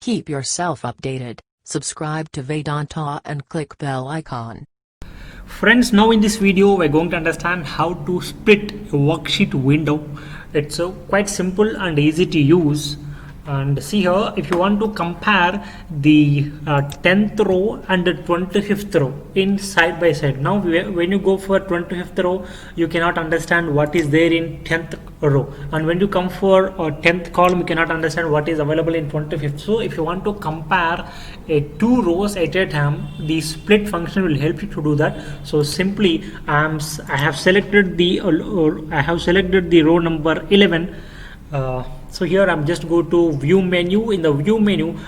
Keep yourself updated. Subscribe to Vedanta and click bell icon. Friends, now in this video we're going to understand how to split a worksheet window. It's quite simple and easy to use. And see here, if you want to compare the 10th row and the 25th row in side by side. Now when you go for 25th row, you cannot understand what is there in 10th row, and when you come for 10th column, you cannot understand what is available in 25th. So if you want to compare two rows at a time, the split function will help you to do that. So simply I have selected the row number 11. So here I'm just go to view menu. In the view menu,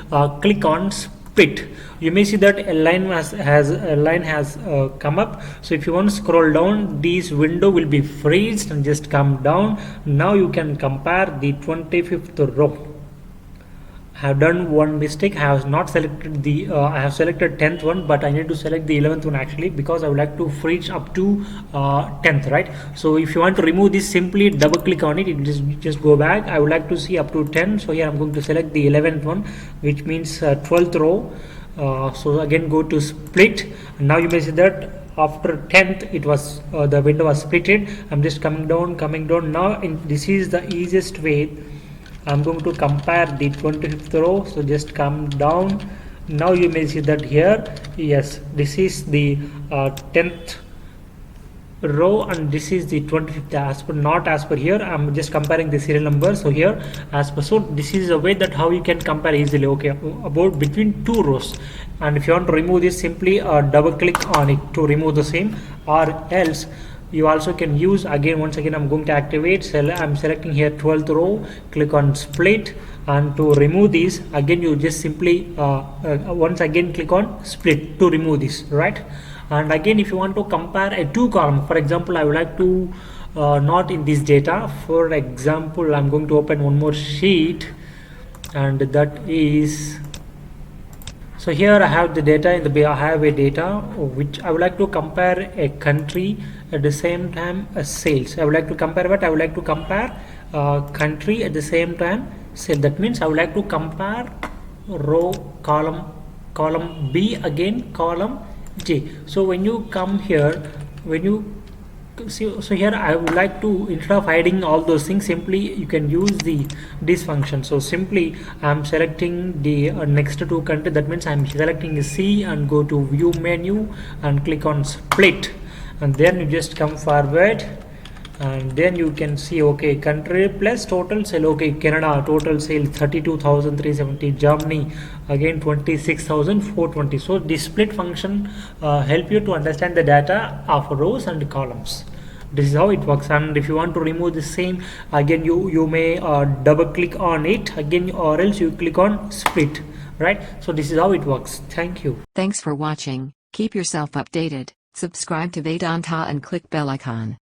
click on split. You may see that a line has come up. So if you want to scroll down, this window will be freezed and just come down. Now you can compare the 25th row. I have done one mistake. I have not selected the I have selected 10th one, but I need to select the 11th one actually, because I would like to reach up to 10th, right? So if you want to remove this, simply double click on it. It just go back. I would like to see up to 10, so here I'm going to select the 11th one, which means 12th row. So again go to split. Now you may see that after 10th it was the window was splitted. I'm just coming down. Now this is the easiest way. I'm going to compare the 25th row, so just come down. Now you may see that here, yes, this is the 10th row and this is the 25th. Not as per here, I'm just comparing the serial number. So here as per, so this is a way that how you can compare easily, okay, about between two rows. And if you want to remove this, simply double click on it to remove the same, or else you also can use once again I'm going to activate. I'm selecting here 12th row, click on split, and to remove this again you just simply once again click on split to remove this, right? And again if you want to compare a two column, for example I would like to not in this data, for example I'm going to open one more sheet, and that is, so here I have the data I have a data which I would like to compare a country at the same time as sales. I would like to compare what? I would like to compare country at the same time sales. That means I would like to compare row column B again column J. So when you come here, when you see, so here I would like to, instead of hiding all those things, simply you can use this function. So simply I'm selecting the next two country. That means I'm selecting C and go to view menu and click on split, and then you just come forward, and then you can see, okay, country plus total sale. Okay, Canada total sale 32,370, Germany again 26,420. So this split function help you to understand the data of rows and columns. This is how it works. And if you want to remove the same, again you may double click on it again, or else you click on split, right? So this is how it works. Thank you. Thanks for watching. Keep yourself updated. Subscribe to Vedanta and click bell icon.